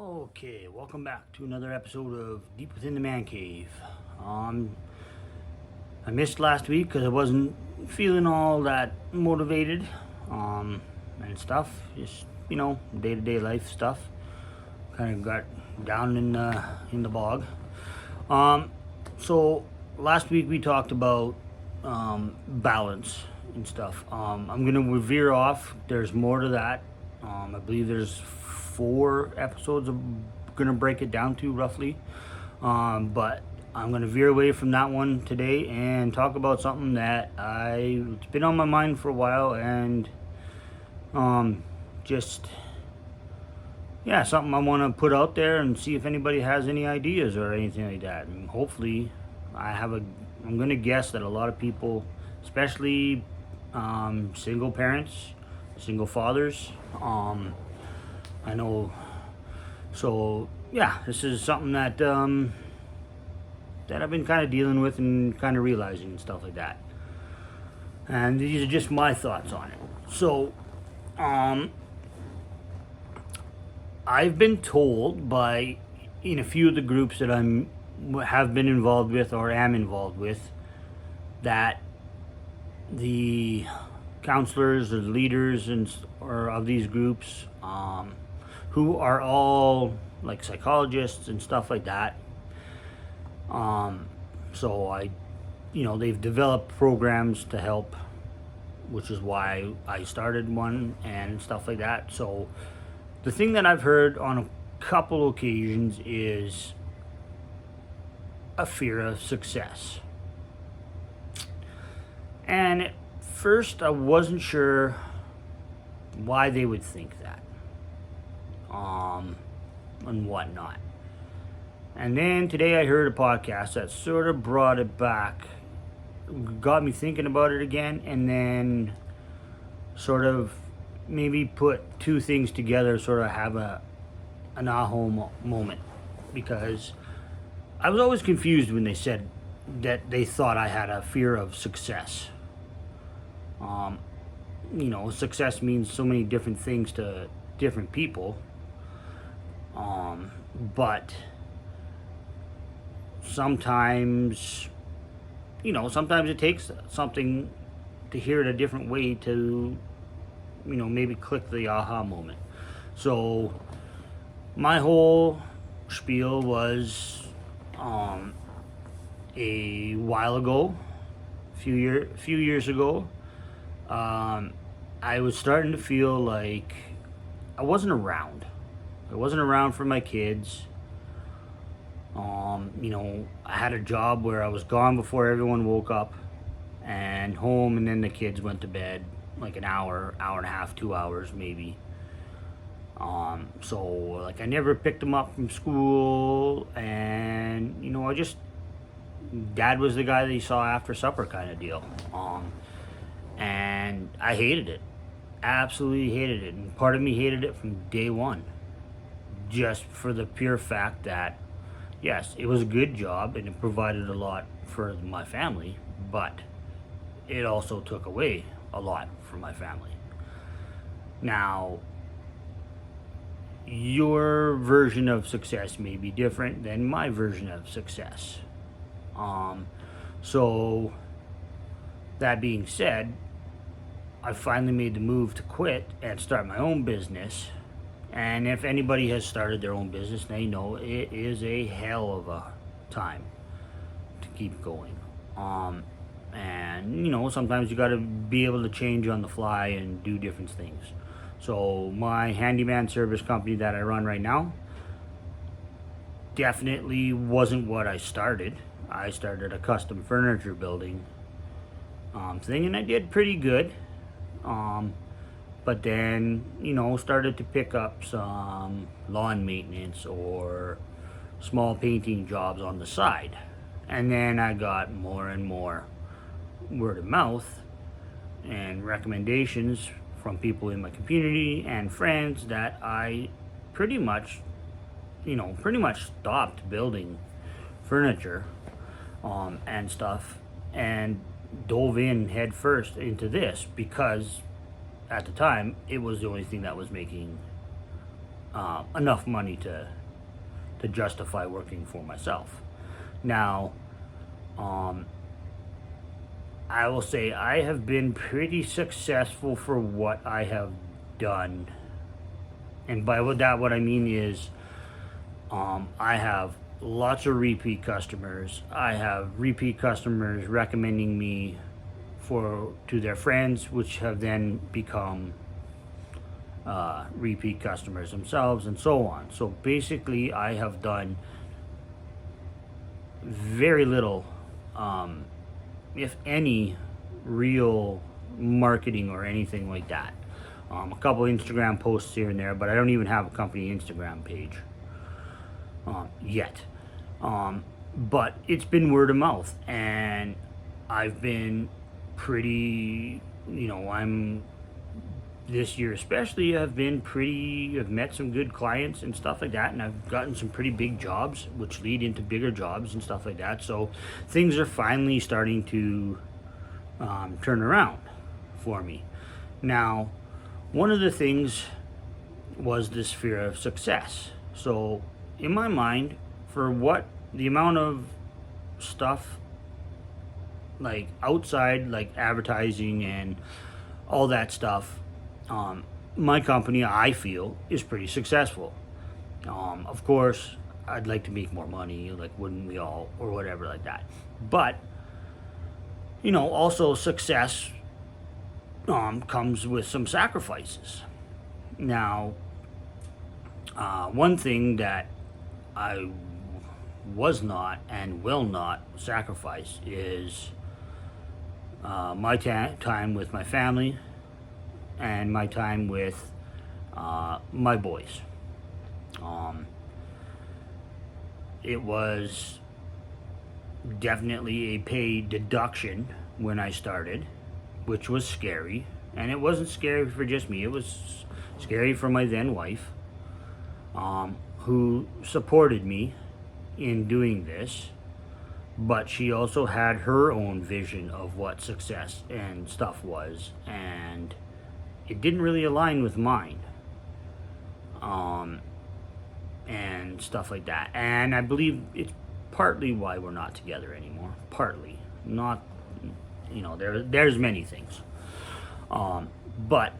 Okay, welcome back to another episode of Deep Within the Man Cave. I missed last week because I wasn't feeling all that motivated, and stuff. Just day-to-day life stuff. Kind of got down in the bog. So last week we talked about balance and stuff. I'm gonna veer off. There's more to that. I believe there's 4 episodes. I'm gonna break it down to roughly, but I'm gonna veer away from that one today and talk about something that it's been on my mind for a while, and just something I want to put out there and see if anybody has any ideas or anything like that. And hopefully, I'm gonna guess that a lot of people, especially single parents, single fathers, I know. So this is something that I've been kind of dealing with and kind of realizing and stuff like that. And these are just my thoughts on it. So, I've been told by in a few of the groups that have been involved with or am involved with that the counselors or the leaders or of these groups, who are all like psychologists and stuff like that. So they've developed programs to help, which is why I started one and stuff like that. So the thing that I've heard on a couple occasions is a fear of success. And at first I wasn't sure why they would think that. And whatnot. And then today I heard a podcast that sort of brought it back, got me thinking about it again, and then sort of maybe put two things together, sort of have an aha moment. Because I was always confused when they said that they thought I had a fear of success. Success means so many different things to different people. But sometimes it takes something to hear it a different way to, maybe click the aha moment. So my whole spiel was, a while ago, a few years ago, I was starting to feel like I wasn't around. I wasn't around for my kids. I had a job where I was gone before everyone woke up and home, and then the kids went to bed like an hour and a half, 2 hours maybe. So like I never picked them up from school, and Dad was the guy that he saw after supper kind of deal. And I hated it. Absolutely hated it. And part of me hated it from day one. Just for the pure fact that, yes, it was a good job and it provided a lot for my family, but it also took away a lot from my family. Now, your version of success may be different than my version of success. So, that being said, I finally made the move to quit and start my own business. And if anybody has started their own business, they know it is a hell of a time to keep going. And sometimes you got to be able to change on the fly and do different things. So my handyman service company that I run right now definitely wasn't what I started. I started a custom furniture building thing, and I did pretty good. But then, started to pick up some lawn maintenance or small painting jobs on the side. And then I got more and more word of mouth and recommendations from people in my community and friends that I pretty much stopped building furniture and stuff, and dove in head first into this because at the time it was the only thing that was making enough money to justify working for myself. Now, I will say I have been pretty successful for what I have done. And by that, what I mean is I have lots of repeat customers. I have repeat customers recommending me to their friends, which have then become repeat customers themselves, and so on. So basically, I have done very little, if any, real marketing or anything like that. A couple Instagram posts here and there, but I don't even have a company Instagram page yet. But it's been word of mouth, and I've been pretty, this year especially, I've met some good clients and stuff like that, and I've gotten some pretty big jobs, which lead into bigger jobs and stuff like that. So things are finally starting to turn around for me. Now, one of the things was this fear of success. So in my mind, for what the amount of stuff like outside, like advertising and all that stuff, my company, I feel, is pretty successful. Of course, I'd like to make more money, like wouldn't we all, or whatever like that. But also success comes with some sacrifices. Now, one thing that I was not and will not sacrifice is my time with my family and my time with my boys. It was definitely a paid deduction when I started, which was scary. And it wasn't scary for just me, it was scary for my then wife, who supported me in doing this. But she also had her own vision of what success and stuff was, and it didn't really align with mine. And stuff like that. And I believe it's partly why we're not together anymore. Partly. Not, there's many things. But,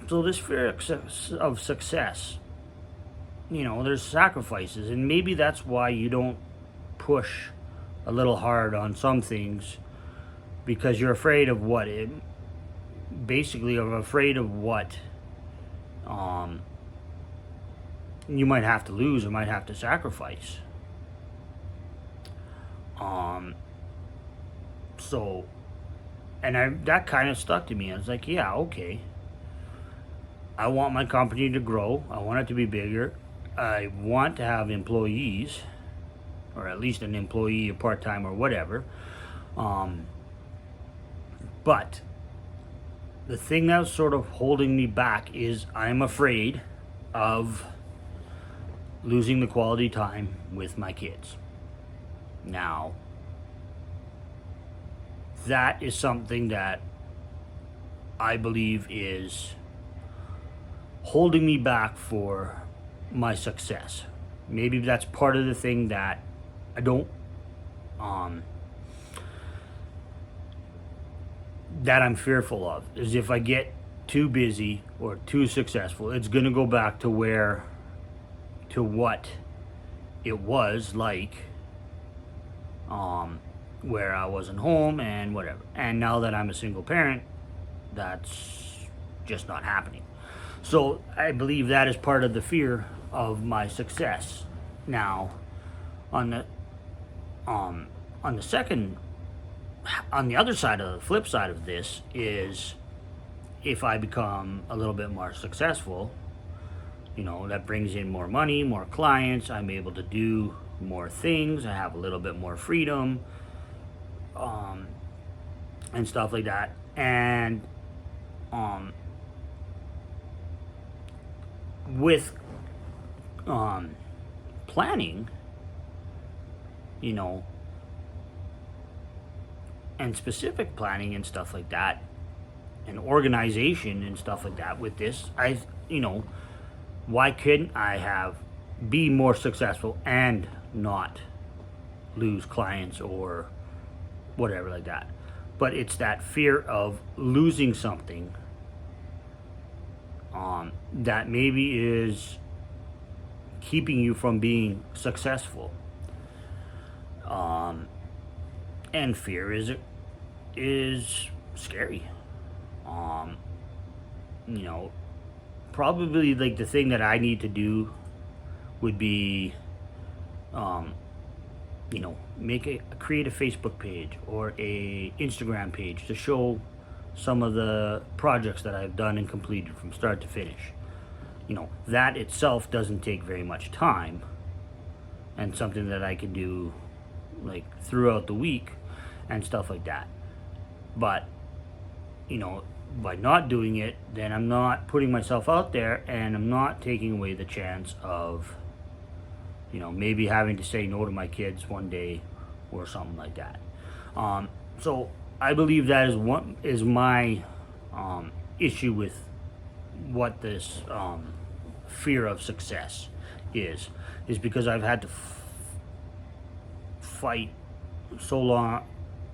so this fear of success, there's sacrifices, and maybe that's why you don't push a little hard on some things, because you're afraid of what it, basically, I'm afraid of what you might have to lose or might have to sacrifice. So, and that kind of stuck to me. I was like, yeah, okay. I want my company to grow. I want it to be bigger. I want to have employees, or at least an employee, a part-time or whatever. But the thing that's sort of holding me back is I'm afraid of losing the quality time with my kids. Now, that is something that I believe is holding me back for my success. Maybe that's part of the thing that I don't, that I'm fearful of, is if I get too busy or too successful, it's going to go back to what it was like, where I wasn't home and whatever. And now that I'm a single parent, that's just not happening. So I believe that is part of the fear of my success. Now, on the other side of the flip side of this is, if I become a little bit more successful, that brings in more money, more clients, I'm able to do more things, I have a little bit more freedom, and stuff like that. And with planning, and specific planning and stuff like that, and organization and stuff like that, with this, why couldn't I be more successful and not lose clients or whatever like that? But it's that fear of losing something that maybe is keeping you from being successful. And fear is scary. You know, probably like the thing that I need to do would be, you know, create a Facebook page or a Instagram page to show some of the projects that I've done and completed from start to finish. You know, that itself doesn't take very much time, and something that I can do like throughout the week and stuff like that. But, you know, by not doing it, then I'm not putting myself out there, and I'm not taking away the chance of, you know, maybe having to say no to my kids one day or something like that. So I believe that is my issue with what this fear of success is because I've had to fight so long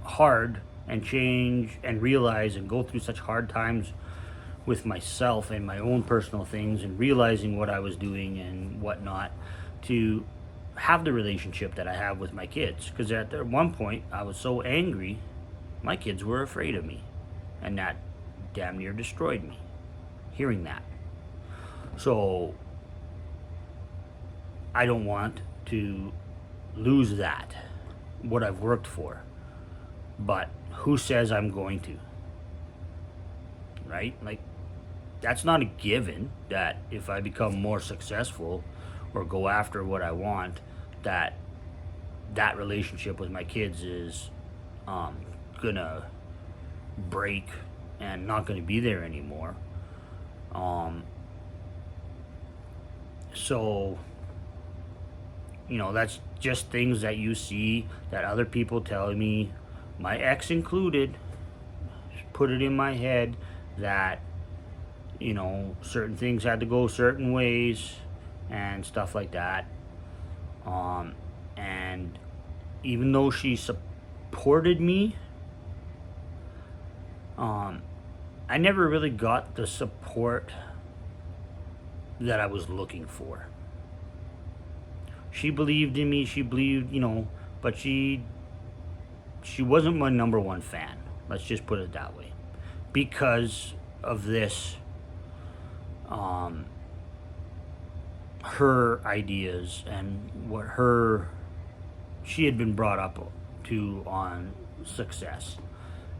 hard and change and realize and go through such hard times with myself and my own personal things, and realizing what I was doing and whatnot, to have the relationship that I have with my kids. Because at one point I was so angry, my kids were afraid of me, and that damn near destroyed me, hearing that. So I don't want to lose that, what I've worked for. But who says I'm going to? Right? Like, that's not a given that if I become more successful or go after what I want, that relationship with my kids is gonna break and not gonna be there anymore. So, you know, that's just things that you see that other people tell me, my ex included, put it in my head that, you know, certain things had to go certain ways and stuff like that. And even though she supported me, I never really got the support that I was looking for. She believed in me, she believed, you know, but she wasn't my number one fan. Let's just put it that way. Because of this, her ideas and what she had been brought up to on success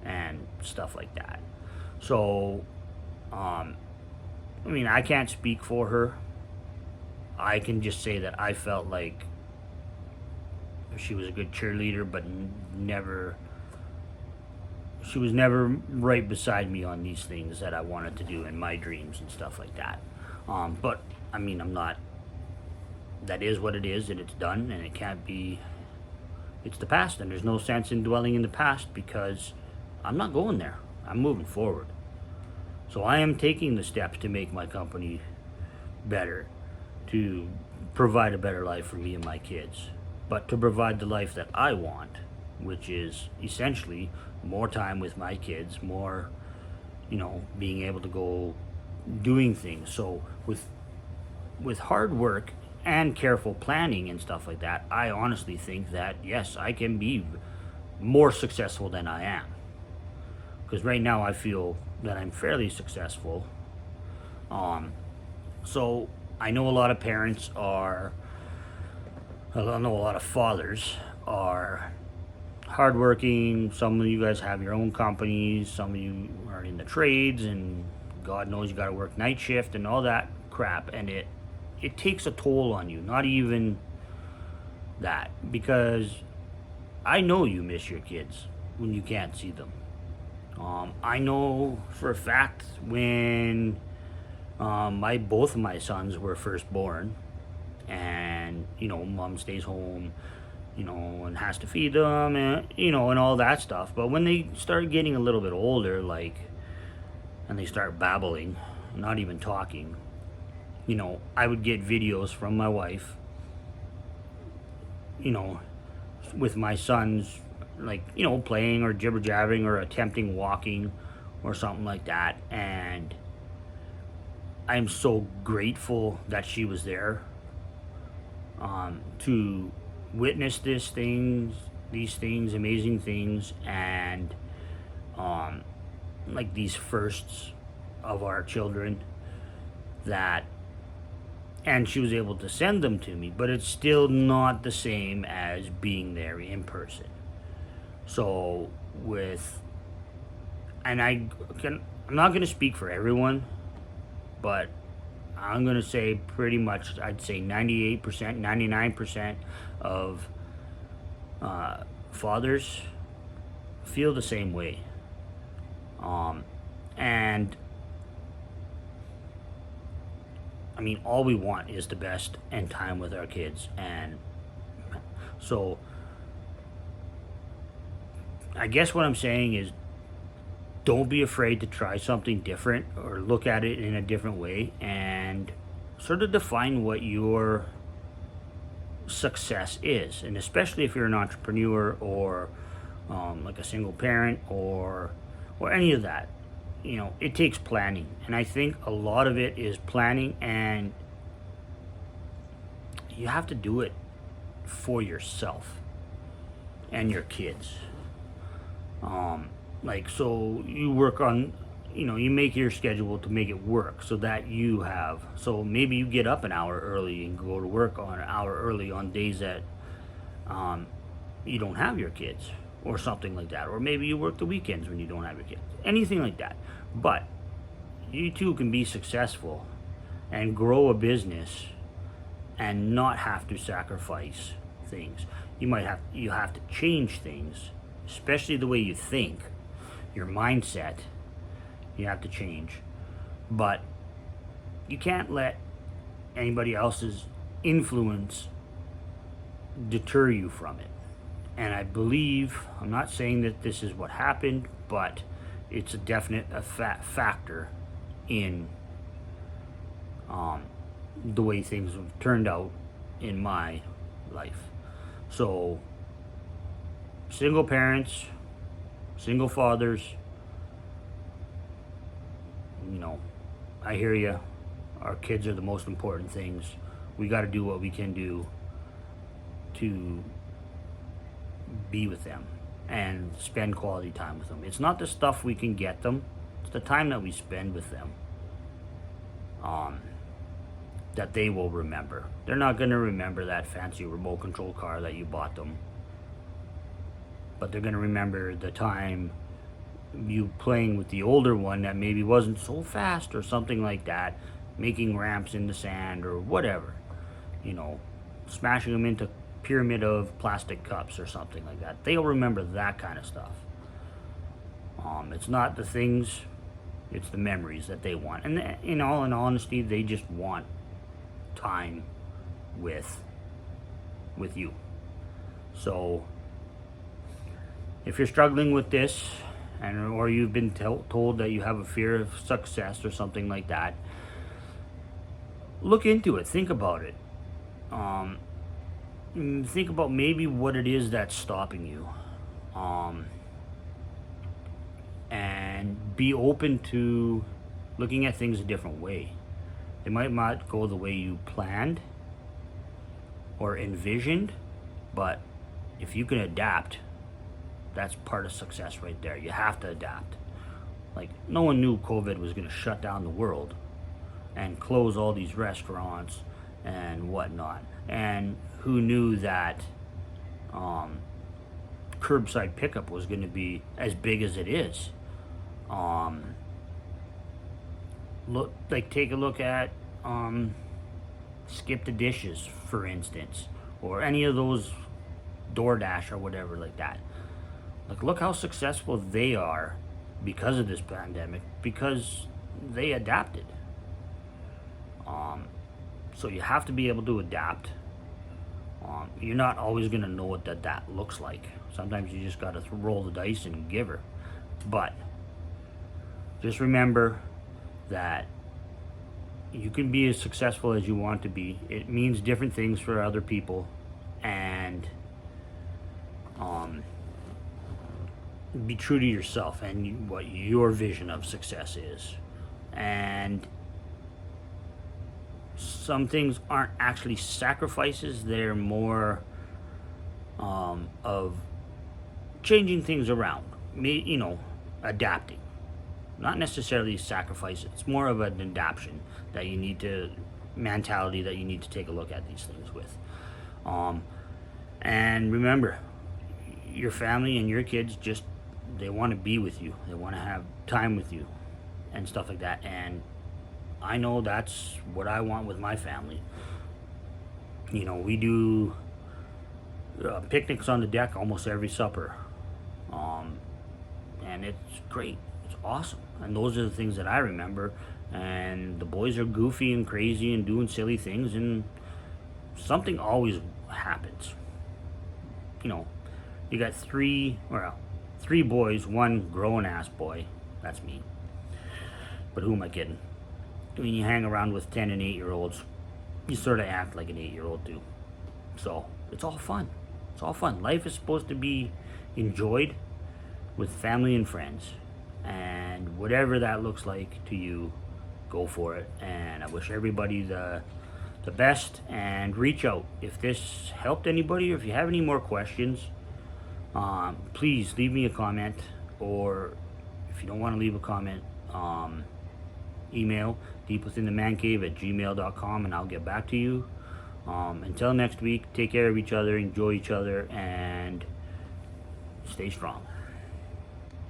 and stuff like that. So, I mean, I can't speak for her. I can just say that I felt like she was a good cheerleader, but she was never right beside me on these things that I wanted to do in my dreams and stuff like that. But I mean, that is what it is, and it's done, and it can't be, it's the past, and there's no sense in dwelling in the past because I'm not going there. I'm moving forward. So I am taking the steps to make my company better, to provide a better life for me and my kids, but to provide the life that I want, which is essentially more time with my kids, more, you know, being able to go doing things. So with hard work and careful planning and stuff like that, I honestly think that yes, I can be more successful than I am. Because right now I feel that I'm fairly successful. So I know a lot of fathers are hardworking. Some of you guys have your own companies. Some of you are in the trades, and God knows you got to work night shift and all that crap. And it takes a toll on you. Not even that, because I know you miss your kids when you can't see them. I know for a fact when both of my sons were first born, and you know, mom stays home, you know, and has to feed them, and you know, and all that stuff. But when they start getting a little bit older, like, and they start babbling, not even talking, I would get videos from my wife, you know, with my sons, like, playing or jibber jabbering or attempting walking or something like that. And I'm so grateful that she was there, to witness these things, amazing things, and like these firsts of our children, that and she was able to send them to me, but it's still not the same as being there in person. So with and I'm not going to speak for everyone, but I'm going to say pretty much, I'd say 98%, 99% of fathers feel the same way. And I mean, all we want is the best and time with our kids. And so I guess what I'm saying is, don't be afraid to try something different or look at it in a different way, and sort of define what your success is. And especially if you're an entrepreneur, or like a single parent, or any of that, it takes planning. And I think a lot of it is planning, and you have to do it for yourself and your kids. Like, so you work on, you make your schedule to make it work so that so maybe you get up an hour early and go to work on an hour early on days that you don't have your kids, or something like that. Or maybe you work the weekends when you don't have your kids, anything like that. But you too can be successful and grow a business and not have to sacrifice things. You have to change things, especially the way you think, your mindset. You have to change, but you can't let anybody else's influence deter you from it. And I believe, I'm not saying that this is what happened, but it's a definite factor in the way things have turned out in my life. So, single parents, single fathers, I hear you. Our kids are the most important things. We got to do what we can do to be with them and spend quality time with them. It's not the stuff we can get them, it's the time that we spend with them, that they will remember. They're not going to remember that fancy remote control car that you bought them, but they're going to remember the time you playing with the older one that maybe wasn't so fast, or something like that, making ramps in the sand or whatever, smashing them into pyramid of plastic cups or something like that. They'll remember that kind of stuff. It's not the things, it's the memories that they want. And in all honesty, they just want time with you. So if you're struggling with this, or you've been told that you have a fear of success or something like that, look into it. Think about it. Think about maybe what it is that's stopping you. And be open to looking at things a different way. They might not go the way you planned or envisioned, but if you can adapt, that's part of success right there. You have to adapt. Like, no one knew COVID was going to shut down the world and close all these restaurants and whatnot. And who knew that curbside pickup was going to be as big as it is? Take a look at Skip the Dishes, for instance, or any of those, DoorDash or whatever like that. Like, look how successful they are because of this pandemic, because they adapted. So you have to be able to adapt. You're not always going to know what that looks like. Sometimes you just got to roll the dice and give her. But just remember that you can be as successful as you want to be. It means different things for other people, and be true to yourself and what your vision of success is. And some things aren't actually sacrifices, they're more of changing things around, adapting. Not necessarily sacrifice, it's more of an adaptation that you need to, mentality that you need to take a look at these things with. And remember, your family and your kids they want to be with you, they want to have time with you and stuff like that. And I know that's what I want with my family. We do picnics on the deck almost every supper, and it's great, it's awesome. And those are the things that I remember. And the boys are goofy and crazy and doing silly things, and something always happens. You got three boys, one grown ass boy, that's me. But who am I kidding? When you hang around with 10 and 8-year-olds, you sort of act like an 8-year-old too. So it's all fun. It's all fun. Life is supposed to be enjoyed with family and friends. And whatever that looks like to you, go for it. And I wish everybody the best, and reach out if this helped anybody, or if you have any more questions, please leave me a comment, or if you don't want to leave a comment, email deepwithinthemancave@gmail.com, and I'll get back to you. Until next week, take care of each other, enjoy each other, and stay strong.